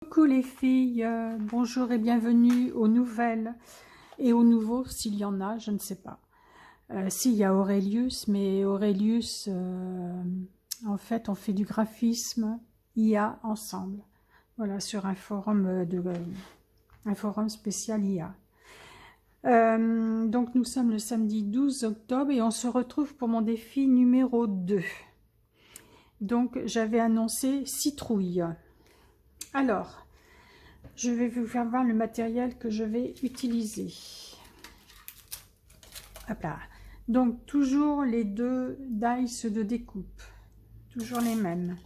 Coucou les filles, bonjour et bienvenue aux nouvelles et aux nouveaux s'il y en a, je ne sais pas. S'il y a Aurelius, mais Aurelius, en fait on fait du graphisme IA ensemble. Voilà, sur un forum, un forum spécial IA. Donc nous sommes le samedi 12 octobre et on se retrouve pour mon défi numéro 2. Donc j'avais annoncé citrouille. Alors, je vais vous faire voir le matériel que je vais utiliser. Hop là. Donc, toujours les deux dice de découpe. Toujours les mêmes.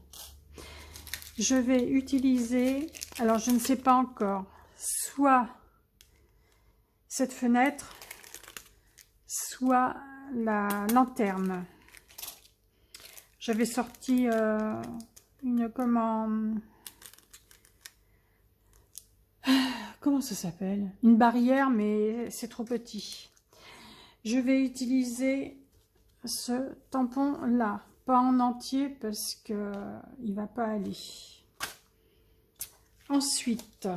Je vais utiliser, alors je ne sais pas encore, soit cette fenêtre, soit la lanterne. J'avais sorti une commande... Comment ça s'appelle? Une barrière, mais c'est trop petit. Je vais utiliser ce tampon là, pas en entier parce que il va pas aller. Ensuite,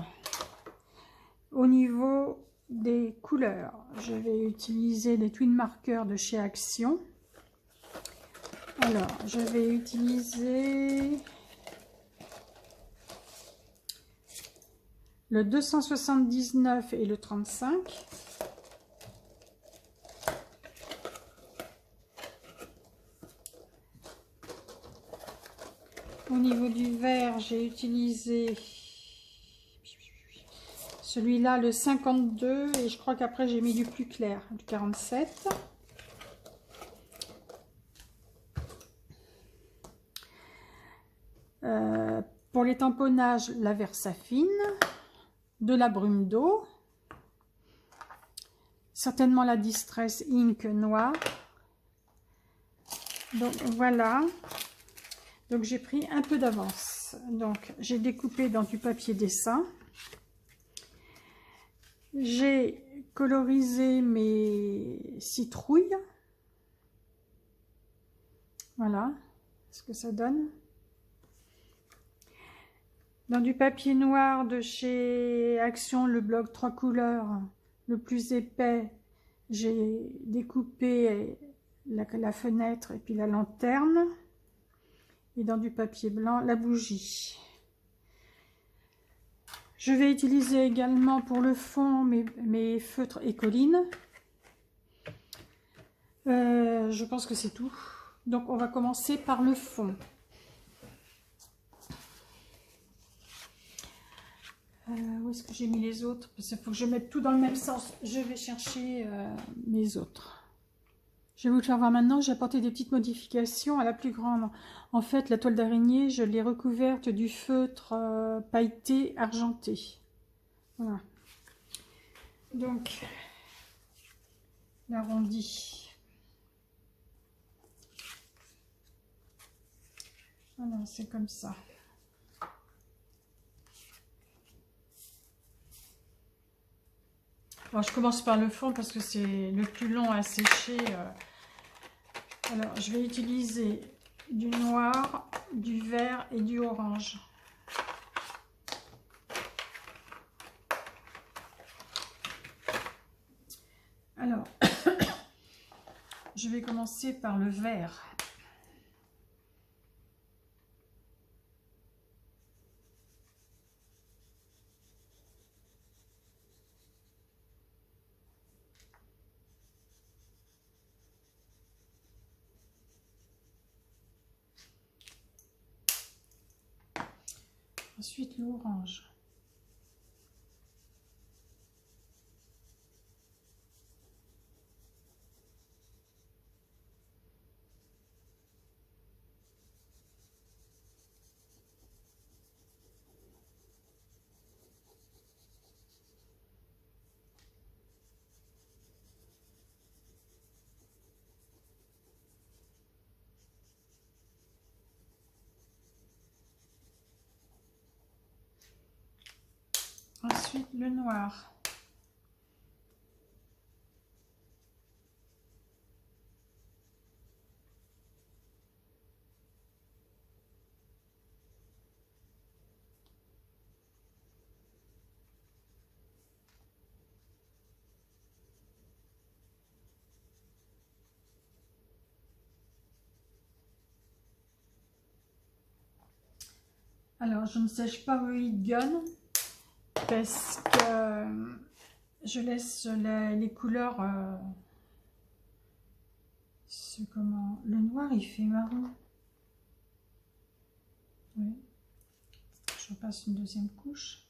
au niveau des couleurs, je vais utiliser les twin markers de chez Action. Alors, je vais utiliser le 279 et le 35. Au niveau du vert, j'ai utilisé celui-là, le 52, et je crois qu'après j'ai mis du plus clair, du 47. Pour les tamponnages, la Versafine, de la brume d'eau, certainement la Distress Ink noire. Donc voilà. Donc j'ai pris un peu d'avance. Donc j'ai découpé dans du papier dessin. J'ai colorisé mes citrouilles. Voilà ce que ça donne. Dans du papier noir de chez Action, le bloc 3 couleurs, le plus épais, j'ai découpé la fenêtre et puis la lanterne. Et dans du papier blanc, la bougie. Je vais utiliser également pour le fond mes feutres Écoline. Je pense que c'est tout. Donc on va commencer par le fond. Où est-ce que j'ai mis les autres? Parce qu'il faut que je mette tout dans le même sens. Je vais chercher mes autres. Je vais vous le faire voir maintenant. J'ai apporté des petites modifications à la plus grande. En fait, la toile d'araignée, je l'ai recouverte du feutre pailleté argenté. Voilà. Donc, l'arrondi. Voilà, c'est comme ça. Alors, je commence par le fond parce que c'est le plus long à sécher. Alors, je vais utiliser du noir, du vert et du orange. Alors, je vais commencer par le vert. Ensuite, l'orange. Ensuite, le noir. Alors, je ne sèche pas au heat gun parce que je laisse les couleurs... comment... Le noir, il fait marron. Oui. Je passe une deuxième couche.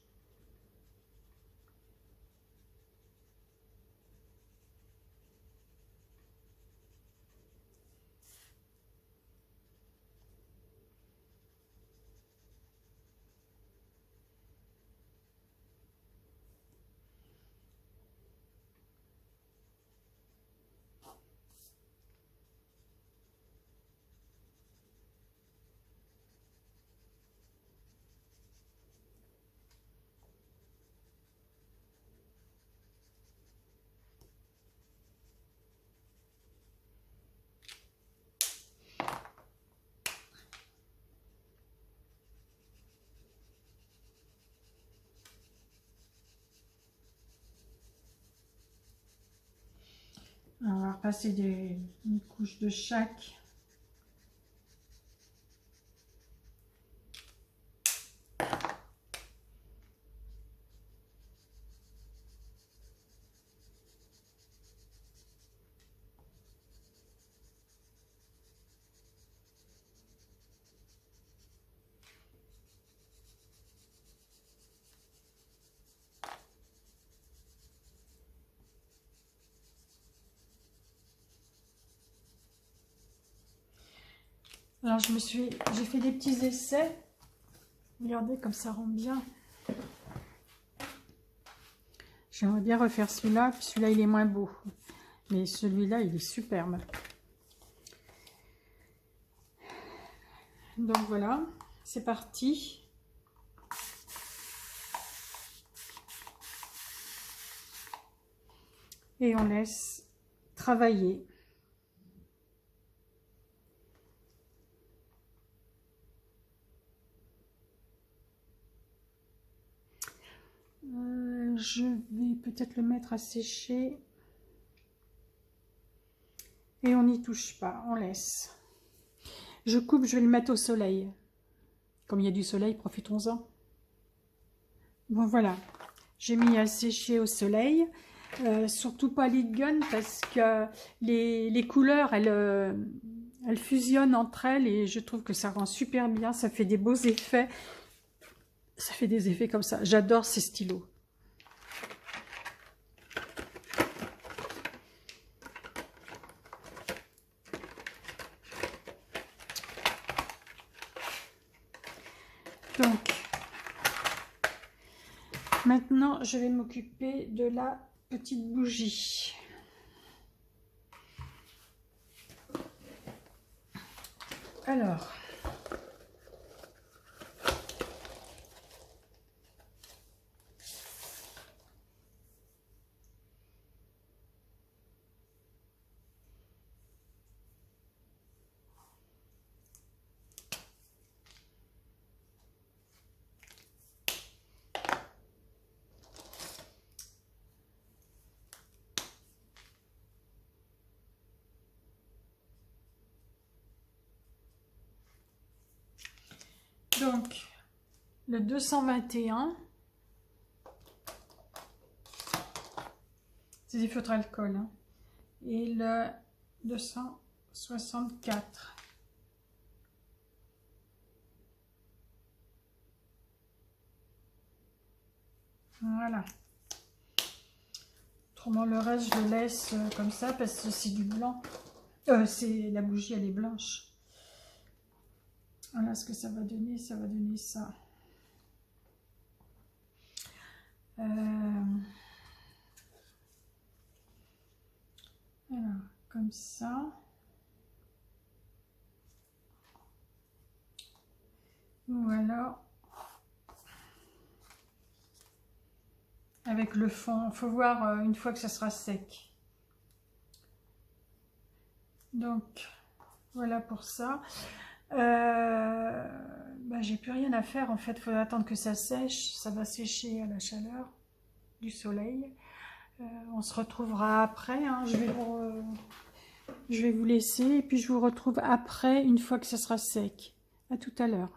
On va repasser une couche de chaque. Alors j'ai fait des petits essais. Regardez comme ça rend bien. J'aimerais bien refaire celui-là, puis celui-là il est moins beau. Mais celui-là il est superbe. Donc voilà, c'est parti. Et on laisse travailler. Je vais peut-être le mettre à sécher. Et on n'y touche pas, on laisse. Je coupe, je vais le mettre au soleil. Comme il y a du soleil, profitons-en. Bon voilà, j'ai mis à sécher au soleil. Surtout pas l'heat gun parce que les couleurs, elles fusionnent entre elles et je trouve que ça rend super bien. Ça fait des beaux effets. Ça fait des effets comme ça. J'adore ces stylos. Donc, maintenant, je vais m'occuper de la petite bougie. Alors, le 221, c'est des feutres alcool, hein, et le 264. Voilà. Autrement, le reste, je le laisse comme ça parce que c'est du blanc. C'est la bougie, elle est blanche. Voilà ce que ça va donner ça. Alors, comme ça. Voilà. Avec le fond, il faut voir une fois que ça sera sec. Donc, voilà pour ça. J'ai plus rien à faire en fait, il faut attendre que ça sèche. Ça va sécher à la chaleur du soleil. On se retrouvera après, hein. Je vais vous laisser et puis je vous retrouve après une fois que ça sera sec. À tout à l'heure.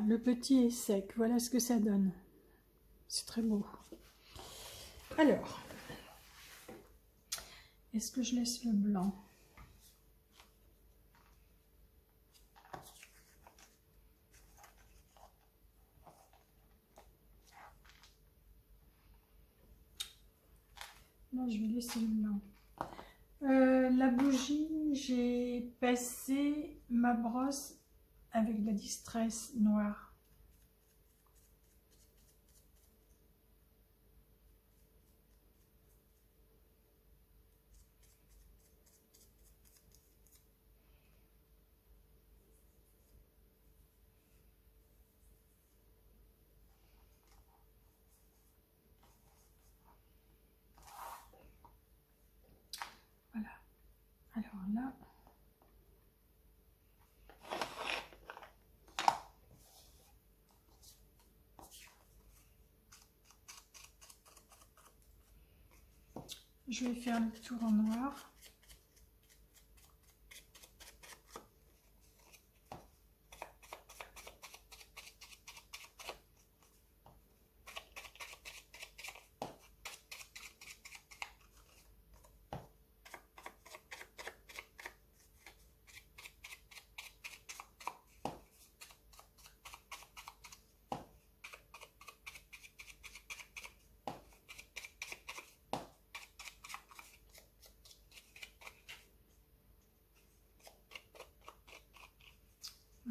le petit est sec. Voilà ce que ça donne. C'est très beau. Alors, est-ce que je laisse le blanc? Non, je vais laisser le blanc. La bougie, j'ai passé ma brosse avec de la distress noire. Voilà. Alors là, je vais faire le tour en noir.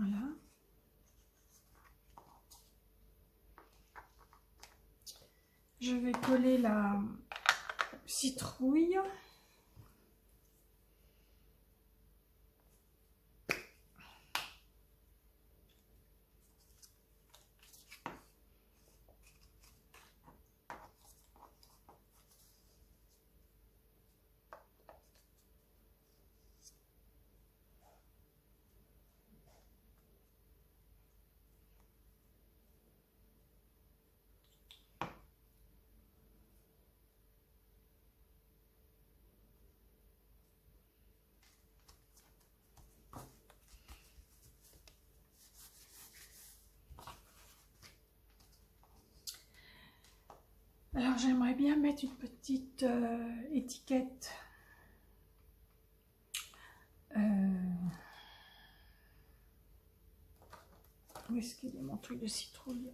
Voilà. Je vais coller la citrouille. Alors j'aimerais bien mettre une petite étiquette. Où est-ce qu'il est mon truc de citrouille?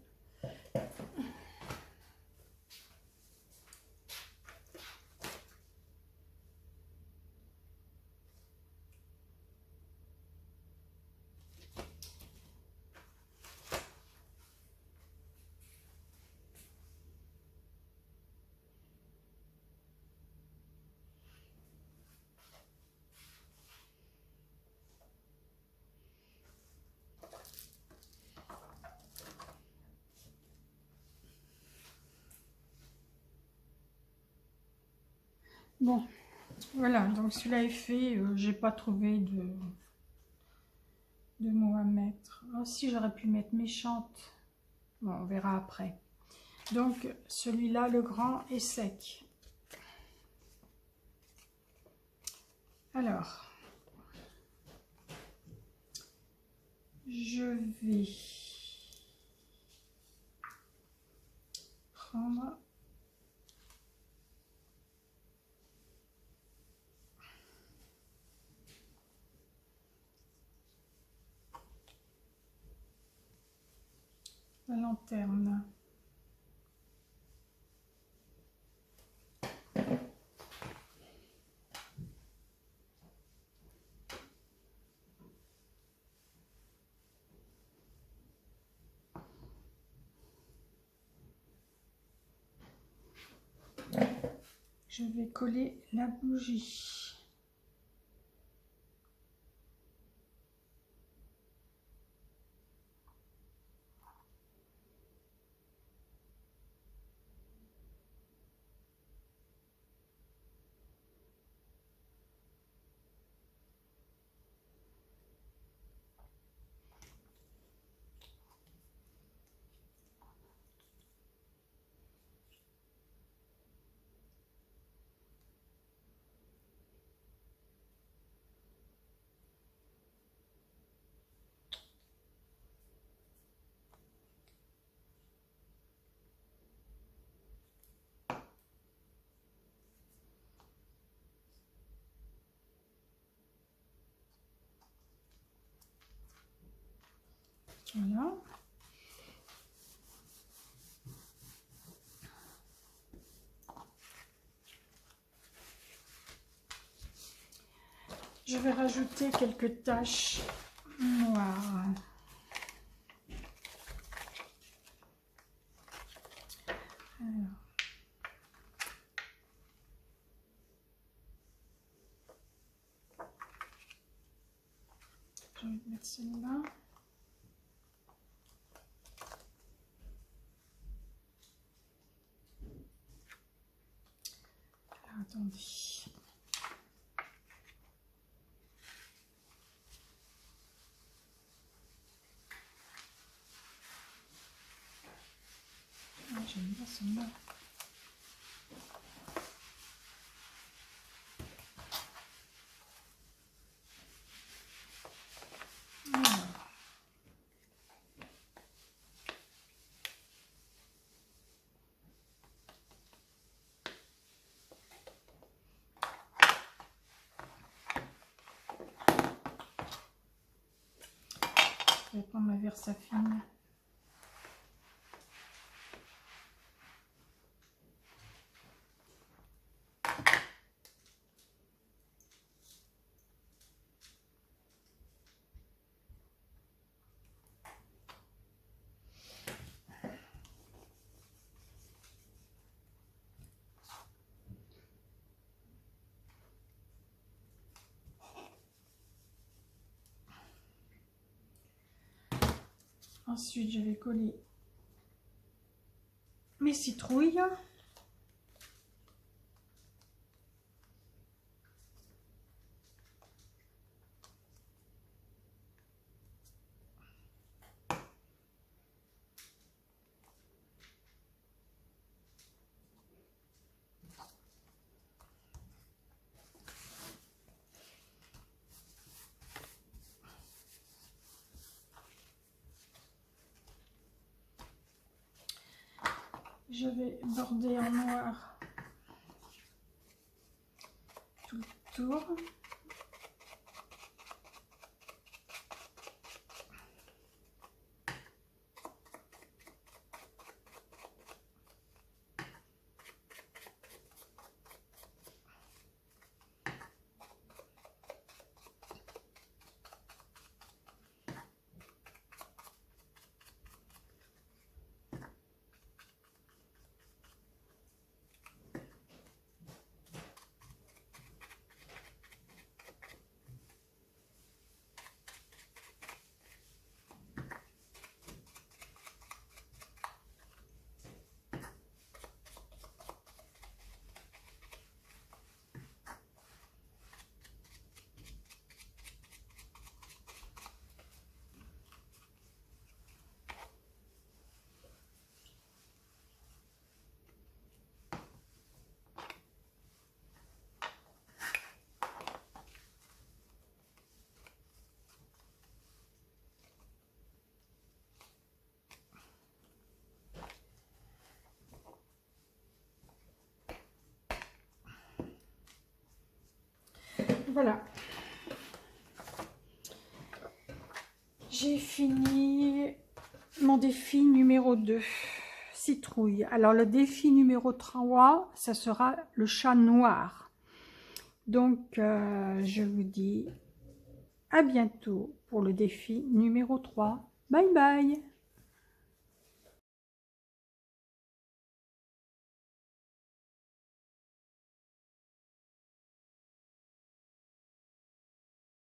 Bon, voilà, donc celui-là est fait. J'ai pas trouvé de mots à mettre. Oh, si, j'aurais pu mettre méchante. Bon, on verra après. Donc, celui-là, le grand, est sec. Alors, je vais prendre la lanterne. Je vais coller la bougie. Voilà. Je vais rajouter quelques taches noires. Alors. Je vais mettre celle-là. Attendez. Ah, j'aime bien celle-là. Je vais prendre ma Versafine. Ensuite, je vais coller mes citrouilles. Je vais border en noir tout le tour. Voilà. J'ai fini mon défi numéro 2, citrouille. Alors le défi numéro 3, ça sera le chat noir. Donc je vous dis à bientôt pour le défi numéro 3. Bye bye!